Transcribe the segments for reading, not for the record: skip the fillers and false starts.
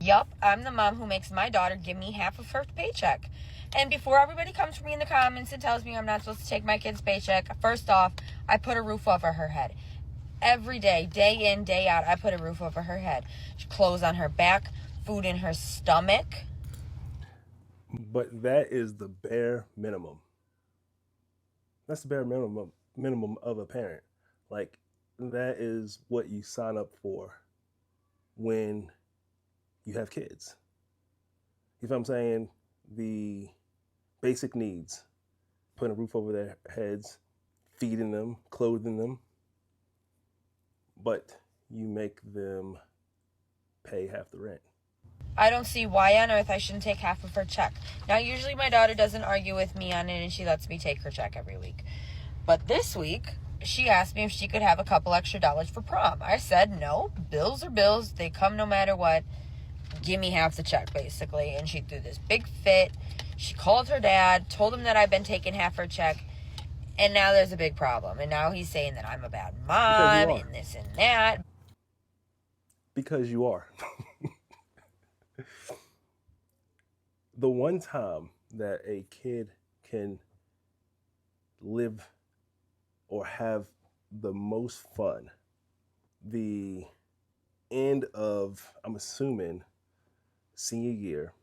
Yup, I'm the mom who makes my daughter give me half of her paycheck. And before everybody comes for me in the comments and tells me I'm not supposed to take my kid's paycheck, first off, I put a roof over her head. Every day, day in, day out, I put a roof over her head. Clothes on her back, food in her stomach. But that is the bare minimum. That's the bare minimum of a parent. Like, that is what you sign up for when you have kids. If I'm saying the basic needs, putting a roof over their heads, feeding them, clothing them, but you make them pay half the rent. I don't see why on earth I shouldn't take half of her check. Now, usually my daughter doesn't argue with me on it and she lets me take her check every week. But this week, she asked me if she could have a couple extra dollars for prom. I said, no, bills are bills. They come no matter what. Give me half the check, basically. And she threw this big fit. She called her dad, told him that I've been taking half her check. And now there's a big problem. And now he's saying that I'm a bad mom and this and that. Because you are. The one time that a kid can live or have the most fun, the end of, I'm assuming, senior year,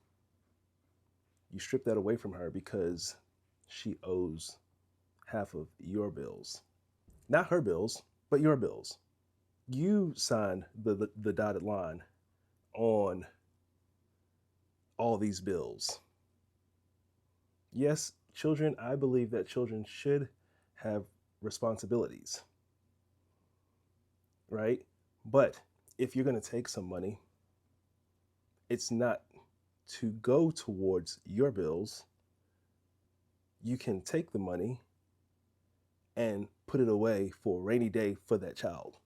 you strip that away from her because she owes half of your bills. Not her bills, but your bills. You signed the dotted line on all these bills. Yes, children, I believe that children should have responsibilities, right? But if you're going to take some money, it's not to go towards your bills. You can take the money and put it away for a rainy day for that child,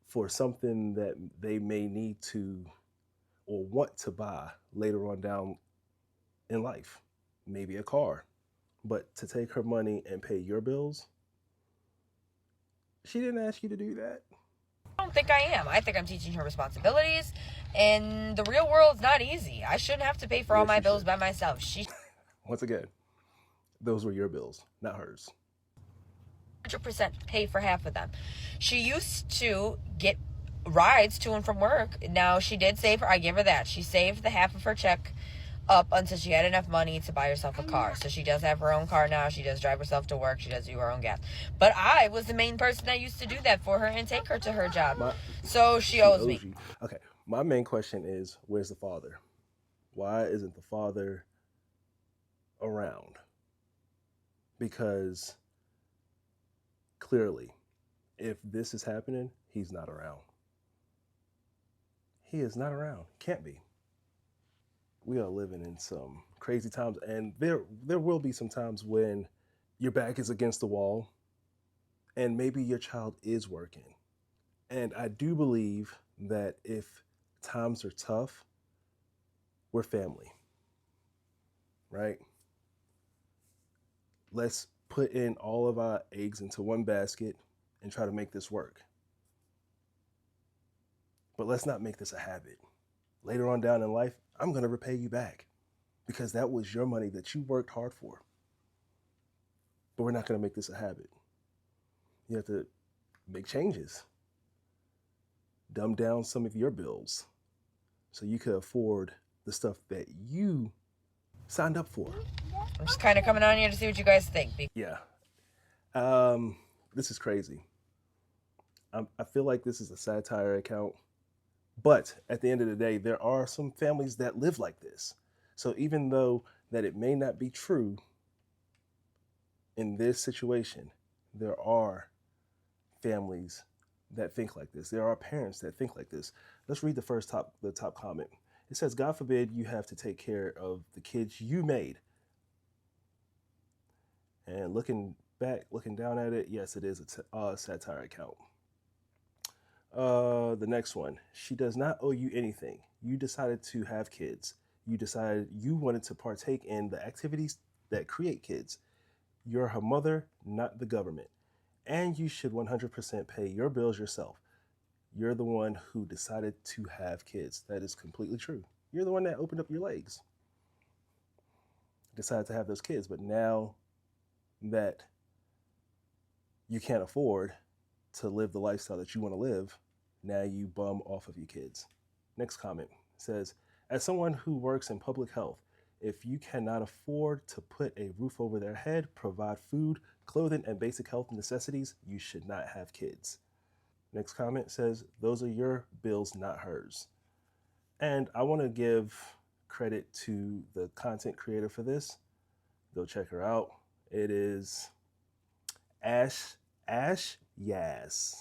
for something that they may need to or want to buy later on down in life, maybe a car. But to take her money and pay your bills, she didn't ask you to do that. I don't think I am. I think I'm teaching her responsibilities. And the real world's not easy. I shouldn't have to pay for all my bills by myself. Once again, those were your bills, not hers. 100% pay for half of them. She used to get rides to and from work. Now, she did save her. I give her that. She saved the half of her check up until she had enough money to buy herself a car. So she does have her own car now. She does drive herself to work. She does do her own gas. But I was the main person that used to do that for her and take her to her job. So she owes me. Okay. My main question is, where's the father? Why isn't the father around? Because clearly, if this is happening, he's not around. He is not around. Can't be. We are living in some crazy times, and there will be some times when your back is against the wall and maybe your child is working. And I do believe that if times are tough, we're family, right? Let's put in all of our eggs into one basket and try to make this work. But let's not make this a habit. Later on down in life, I'm going to repay you back because that was your money that you worked hard for. But we're not going to make this a habit. You have to make changes. Dumb down some of your bills so you could afford the stuff that you signed up for. I'm just kind of coming on here to see what you guys think. Yeah. This is crazy. I feel like this is a satire account. But at the end of the day, there are some families that live like this. So even though that it may not be true in this situation, there are families that think like this. There are parents that think like this. Let's read the top comment. It says, God forbid you have to take care of the kids you made. And looking down at it, yes, it is a satire account. The next one. She does not owe you anything. You decided to have kids. You decided you wanted to partake in the activities that create kids. You're her mother, not the government. And you should 100% pay your bills yourself. you're the one who decided to have kids. That is completely true. You're the one that opened up your legs, decided to have those kids. But now that you can't afford to live the lifestyle that you want to live, now you bum off of your kids. Next comment says, as someone who works in public health, if you cannot afford to put a roof over their head, provide food, clothing, and basic health necessities, you should not have kids. Next comment says, those are your bills, not hers. And I want to give credit to the content creator for this. Go check her out. It is Ash Yaz.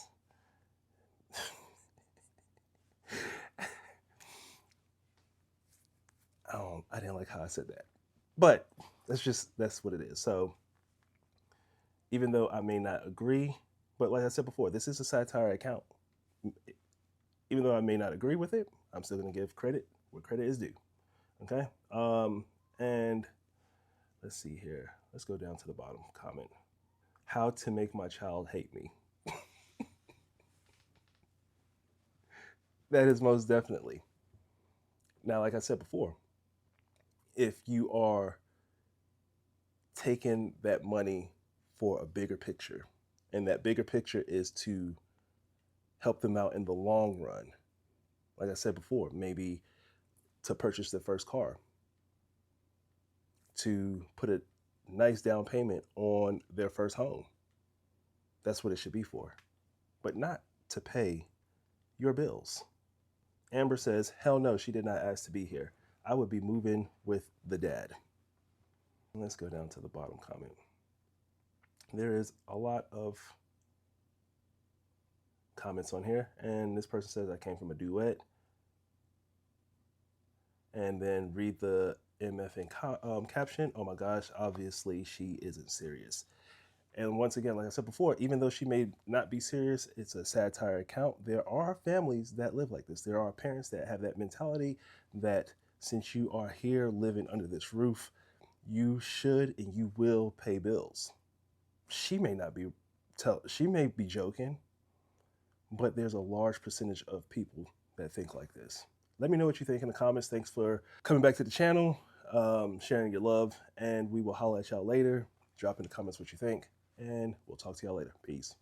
I didn't like how I said that, but that's what it is. So even though I may not agree, but like I said before, this is a satire account. Even though I may not agree with it, I'm still going to give credit where credit is due. Okay. And let's see here. Let's go down to the bottom comment. How to make my child hate me. That is most definitely. Now, like I said before, if you are taking that money for a bigger picture, and that bigger picture is to help them out in the long run, like I said before, maybe to purchase their first car, to put a nice down payment on their first home. That's what it should be for, but not to pay your bills. Amber says, hell no, she did not ask to be here. I would be moving with the dad. Let's go down to the bottom comment. There is a lot of comments on here, and this person says, I came from a duet. And then read the MFN caption. Oh my gosh, obviously she isn't serious. And once again, like I said before, even though she may not be serious, it's a satire account. There are families that live like this. There are parents that have that mentality that since you are here living under this roof, you should and you will pay bills. She may be joking, but there's a large percentage of people that think like this. Let me know what you think in the comments. Thanks for coming back to the channel, sharing your love, and we will holler at y'all later. Drop in the comments what you think, and we'll talk to y'all later. Peace.